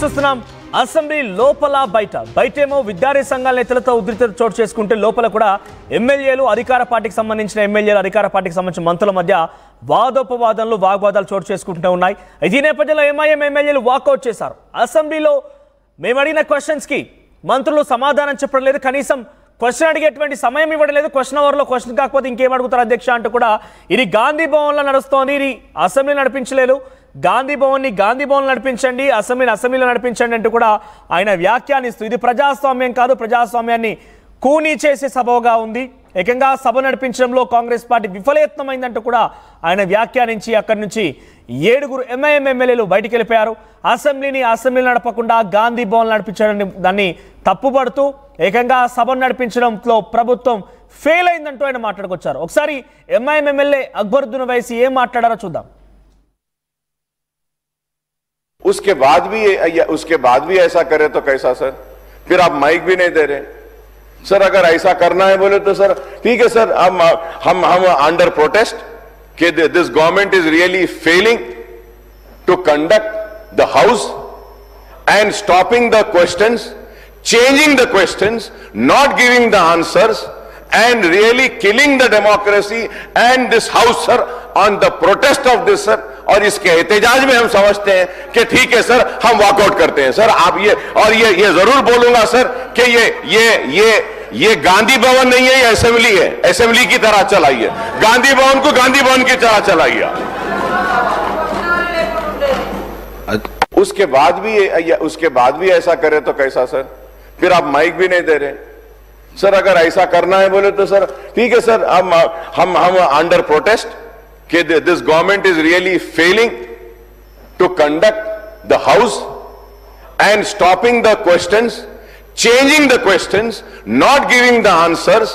చూస్తున్నాం అసెంబ్లీ లోపల బయటేమో విద్యార్థి సంఘాల నేతలతో ఉద్రిక్తత చోటు చేసుకుంటే లోపల కూడా ఎమ్మెల్యేలు అధికార పార్టీకి సంబంధించిన ఎమ్మెల్యేలు అధికార పార్టీకి సంబంధించిన మంత్రుల మధ్య వాదోపవాదనలు వాగ్వాదాలు చోటు చేసుకుంటూ ఉన్నాయి. ఈ నేపథ్యంలో ఎంఐఎం ఎమ్మెల్యేలు వాకౌట్ చేశారు. అసెంబ్లీలో మేము అడిగిన క్వశ్చన్స్కి మంత్రులు సమాధానం చెప్పడం లేదు, కనీసం క్వశ్చన్ అడిగేటువంటి సమయం ఇవ్వడం లేదు. క్వశ్చన్ అవర్లో క్వశ్చన్ కాకపోతే ఇంకేం అడుగుతారు అధ్యక్ష అంటూ కూడా ఇది గాంధీ భవన్లో నడుస్తోంది, ఇది అసెంబ్లీ నడిపించలేదు, గాంధీ భవన్ నడిపించండి, అసెంబ్లీలో నడిపించండి అంటూ కూడా ఆయన వ్యాఖ్యానిస్తూ ఇది ప్రజాస్వామ్యం కాదు, ప్రజాస్వామ్యాన్ని కూనీ చేసే సభగా ఉంది, ఏకంగా సభ నడిపించడంలో కాంగ్రెస్ పార్టీ విఫలయత్నమైందంటూ కూడా ఆయన వ్యాఖ్యానించి అక్కడి నుంచి 7 ఎంఐఎం ఎమ్మెల్యేలు బయటికి వెళ్ళిపోయారు. అసెంబ్లీ నడపకుండా గాంధీ భవన్ నడిపించడానికి దాన్ని తప్పుపడుతూ ఏకంగా సభను నడిపించడంలో ప్రభుత్వం ఫెయిల్ అయిందంటూ ఆయన మాట్లాడుకొచ్చారు. ఒకసారి ఎంఐఎం ఎమ్మెల్యే అక్బరుద్దీన్ ఓవైసీ ఏం మాట్లాడారో చూద్దాం. उसके बाद भी ऐसा करे तो कैसा सर? फिर आप माइक भी नहीं दे रहे सर. अगर ऐसा करना है बोले तो सर ठीक है सर, हम अंडर प्रोटेस्ट कि this government is really failing to conduct the house and stopping the questions, changing the questions, not giving the answers and really killing the democracy and this house sir on the protest of this sir. और इसके एहतजाज में हम समझते हैं कि ठीक है सर, हम वॉकआउट करते हैं सर. आप ये जरूर बोलूंगा सर कि ये गांधी भवन नहीं है, ये असेंबली है. असेंबली की तरह चलाइए, गांधी भवन को गांधी भवन की तरह चलाइए. उसके बाद भी ऐसा करे तो कैसा सर? फिर आप माइक भी नहीं दे रहे सर. अगर ऐसा करना है बोले तो सर ठीक है सर, हम अंडर प्रोटेस्ट कि this government is really failing to conduct the house and stopping the questions, changing the questions, not giving the answers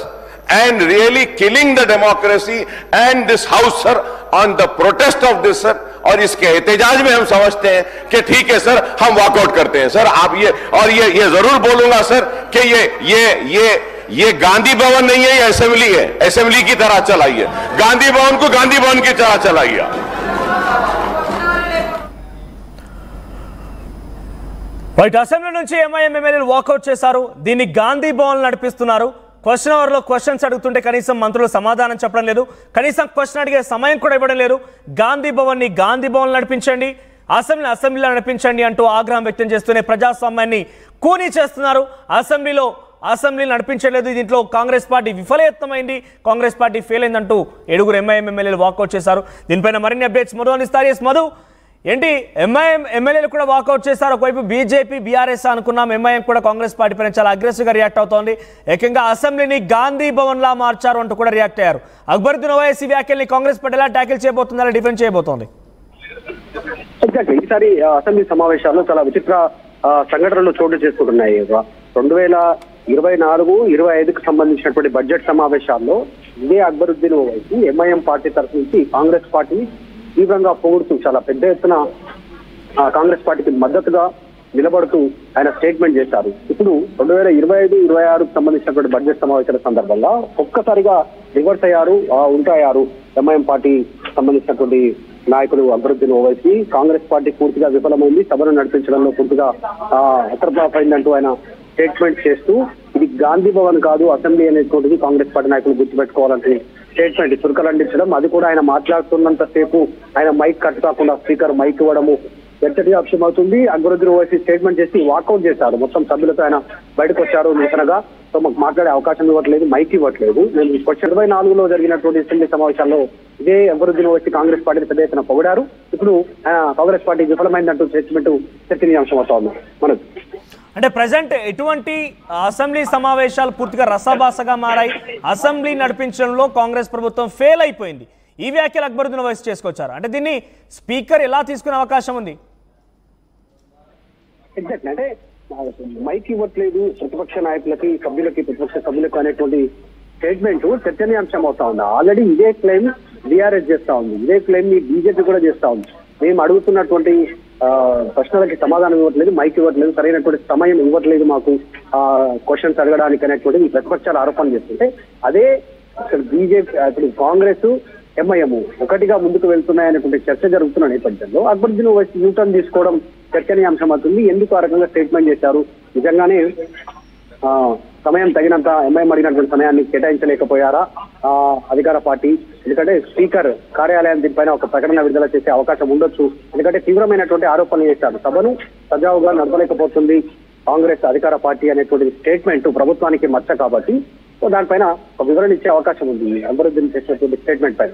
and really killing the democracy and this house sir on the protest of this sir. और इसके एहतजाज में हम समझते हैं कि ठीक है सर, हम वॉकआउट करते हैं सर. आप ये जरूर बोलूंगा सर कि ये गांधी भवन नहीं है, ये असेंबली है. असेंबली की तरह चलाइए, गांधी भवन को गांधी भवन की तरह चलाइए. రైట్, అసెంబ్లీ నుంచి ఎంఐఎం ఎమ్మెల్యేలు వాకౌట్ చేశారు. దీన్ని గాంధీ భవన్ నడిపిస్తున్నారు. క్వశ్చన్ అవర్లో క్వశ్చన్స్ అడుగుతుంటే కనీసం మంత్రులు సమాధానం చెప్పడం లేదు, కనీసం క్వశ్చన్ అడిగే సమయం కూడా ఇవ్వడం లేదు. గాంధీ భవన్ నడిపించండి, అసెంబ్లీలో నడిపించండి అంటూ ఆగ్రహం వ్యక్తం చేస్తూనే ప్రజాస్వామ్యాన్ని కూనీ చేస్తున్నారు. అసెంబ్లీ నడిపించలేదు, దీంట్లో కాంగ్రెస్ పార్టీ విఫలయత్నమైంది, కాంగ్రెస్ పార్టీ ఫెయిల్ అయిందంటూ 7 ఎంఐఎం ఎమ్మెల్యేలు వాకౌట్ చేశారు. దీనిపైన మరిన్ని అప్డేట్స్ మధు అందిస్తారు. ఎస్ మధు, ఏంటి ఎంఐఎం ఎమ్మెల్యేలు కూడా వాకౌట్ చేశారు. ఒకవైపు బీజేపీ బీఆర్ఎస్ అనుకున్నాం, ఎంఐఎం కూడా కాంగ్రెస్ పార్టీ పైన చాలా అగ్రెసివ్గా రియాక్ట్ అవుతోంది. ఏకంగా అసెంబ్లీని గాంధీ భవన్ లా మార్చారు అంటూ కూడా రియాక్ట్ అయ్యారు. అక్బరుద్దీన్ ఓవైసీ వ్యాఖ్యల్ని కాంగ్రెస్ పార్టీ ఎలా ట్యాకిల్ చేయబోతుందా, డిఫెండ్ చేయబోతోంది? ఈసారి అసెంబ్లీ సమావేశాల్లో చాలా విచిత్ర సంఘటనలు చోటు చేసుకుంటున్నాయి. 2024-25కు సంబంధించినటువంటి బడ్జెట్ సమావేశాల్లో ఇదే అక్బరుద్దీన్ ఓవైసీ ఎంఐఎం పార్టీ తరఫు నుంచి కాంగ్రెస్ పార్టీని తీవ్రంగా పొగుడుతూ చాలా పెద్ద ఎత్తున కాంగ్రెస్ పార్టీకి మద్దతుగా నిలబడుతూ ఆయన స్టేట్మెంట్ చేశారు. ఇప్పుడు 2025-26కు సంబంధించినటువంటి బడ్జెట్ సమావేశాల సందర్భంగా ఒక్కసారిగా రివర్స్ అయ్యారు, ఉంటాయారు ఎంఐఎం పార్టీ సంబంధించినటువంటి నాయకులు అక్బరుద్దీన్ ఓవైసీ. కాంగ్రెస్ పార్టీ పూర్తిగా విఫలమైంది, సభను నడిపించడంలో పూర్తిగా అతర్పాపైందంటూ ఆయన స్టేట్మెంట్ చేస్తూ ఇది గాంధీ భవన్ కాదు అసెంబ్లీ అనేటువంటిది కాంగ్రెస్ పార్టీ నాయకులు గుర్తుపెట్టుకోవాలంటే స్టేట్మెంట్ చురుకలండించడం, అది కూడా ఆయన మాట్లాడుతున్నంత సేపు ఆయన మైక్ కట్ కాకుండా స్పీకర్ మైక్ ఇవ్వడము చర్చనీయ అంశం అవుతుంది. అక్బరుద్దీన్ ఓవైసీ స్టేట్మెంట్ చేసి వాకౌట్ చేశారు. మొత్తం సభ్యులతో ఆయన బయటకు వచ్చారు నిరసనగా. సో మాకు మాట్లాడే అవకాశం ఇవ్వట్లేదు, మైక్ ఇవ్వట్లేదు. నేను 2024లో జరిగినటువంటి అసెంబ్లీ సమావేశాల్లో ఇదే అక్బరుద్దీన్ ఓవైసీ కాంగ్రెస్ పార్టీని పెద్ద ఎత్తున పొగిడారు. ఇప్పుడు కాంగ్రెస్ పార్టీ విఫలమైందంటూ స్టేట్మెంట్ చర్చనీయ అంశం అవుతా మనకు. అంటే ప్రజెంట్ ఎటువంటి అసెంబ్లీ సమావేశాలు పూర్తిగా రసాభాసగా మారాయి, అసెంబ్లీ నడిపించడంలో కాంగ్రెస్ ప్రభుత్వం ఫెయిల్ అయిపోయింది. ఈ వ్యాఖ్యలు అక్బరుద్దీన్ ఓవైసీ చేసుకొచ్చారు. అంటే దీన్ని స్పీకర్ ఎలా తీసుకునే అవకాశం ఉంది? ఎగ్జాక్ట్, అంటే మైక్ ఇవ్వట్లేదు ప్రతిపక్ష నాయకులకి, ప్రతిపక్ష సభ్యులకు అనేటువంటి స్టేట్మెంట్ చర్చనీయాంశం అవుతా ఉంది. ఆల్రెడీ ఇదే క్లెయిమ్ బీఆర్ఎస్ చేస్తా ఉంది, ఇదే క్లెయిమ్ బీజేపీ కూడా చేస్తా ఉంది. మేము అడుగుతున్నటువంటి ప్రశ్నలకి సమాధానం ఇవ్వట్లేదు, మైక్ ఇవ్వట్లేదు, సరైనటువంటి సమయం ఇవ్వట్లేదు మాకు క్వశ్చన్స్ అడగడానికి అనేటువంటి ఈ ప్రతిపక్షాలు ఆరోపణ చేస్తుంటే అదే బీజేపీ ఇప్పుడు కాంగ్రెస్ ఎంఐఎం ఒకటిగా ముందుకు వెళ్తున్నాయనేటువంటి చర్చ జరుగుతున్న నేపథ్యంలో అక్బరుద్దీన్ ఓవైసీ యూటర్న్ తీసుకోవడం చర్చనీయాంశం అవుతుంది. ఎందుకు ఆ రకంగా స్టేట్మెంట్ చేశారు? నిజంగానే సమయం తగినంత ఎంఐఎం అడిగినటువంటి సమయాన్ని కేటాయించలేకపోయారా అధికార పార్టీ? ఎందుకంటే స్పీకర్ కార్యాలయం దీనిపైన ఒక ప్రకటన విడుదల చేసే అవకాశం ఉండొచ్చు. ఎందుకంటే తీవ్రమైనటువంటి ఆరోపణలు చేశారు. సభను సజావుగా నడపలేకపోతుంది కాంగ్రెస్ అధికార పార్టీ అనేటువంటి స్టేట్మెంట్ ప్రభుత్వానికి మచ్చ కాబట్టి దానిపైన ఒక వివరణ ఇచ్చే అవకాశం ఉంది అక్బరుద్దీన్ చేసినటువంటి స్టేట్మెంట్ పైన.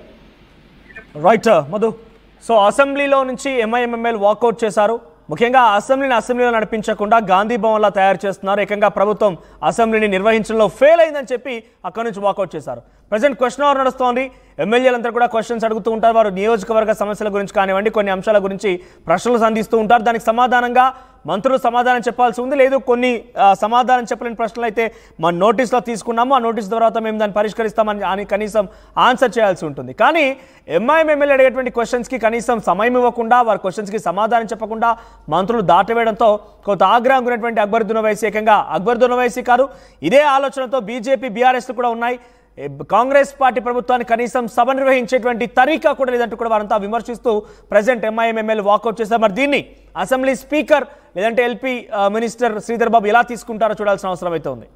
రైట్ మధు. సో అసెంబ్లీలో నుంచి ఎంఐఎం ఎమ్మెల్యేలు వాకౌట్ చేశారు. ముఖ్యంగా అసెంబ్లీలో నడిపించకుండా గాంధీ భవన్లా తయారు చేస్తున్నారు. ఏకంగా ప్రభుత్వం అసెంబ్లీని నిర్వహించడంలో ఫెయిల్ అయిందని చెప్పి అక్కడి నుంచి వాకౌట్ చేశారు. ప్రజెంట్ క్వశ్చన్ అవర్ నడుస్తోంది. ఎమ్మెల్యేలంతా కూడా క్వశ్చన్స్ అడుగుతూ ఉంటారు. వారు నియోజకవర్గ సమస్యల గురించి కానివ్వండి, కొన్ని అంశాల గురించి ప్రశ్నలు సంధిస్తూ ఉంటారు. దానికి సమాధానంగా మంత్రులు సమాధానం చెప్పాల్సి ఉంది. లేదు కొన్ని సమాధానం చెప్పలేని ప్రశ్నలు అయితే మన నోటీస్లో తీసుకున్నాము, ఆ నోటీస్ తర్వాత మేము దాన్ని పరిష్కరిస్తామని అని కనీసం ఆన్సర్ చేయాల్సి ఉంటుంది. కానీ ఎంఐఎం ఎమ్మెల్యే అడిగేటువంటి క్వశ్చన్స్కి కనీసం సమయం ఇవ్వకుండా, వారి క్వశ్చన్స్కి సమాధానం చెప్పకుండా మంత్రులు దాటవేయడంతో కొంత ఆగ్రహం ఉన్నటువంటి అక్బరుద్దీన్ ఓవైసీ, ఏకంగా అక్బరుద్దీన్ ఓవైసీ కాదు, ఇదే ఆలోచనతో బీజేపీ బీఆర్ఎస్లు కూడా ఉన్నాయి. కాంగ్రెస్ పార్టీ ప్రభుత్వాన్ని కనీసం సభ నిర్వహించేటువంటి తరీకా కూడా లేదంటూ కూడా వారంతా విమర్శిస్తూ ప్రెసిడెంట్ ఎంఐఎం ఎమ్మెల్యే వాకౌట్ చేశారు. మరి దీన్ని అసెంబ్లీ స్పీకర్ లేదంటే ఎల్పీ మినిస్టర్ శ్రీధర్ బాబు ఎలా తీసుకుంటారో చూడాల్సిన అవసరం అయితే ఉంది.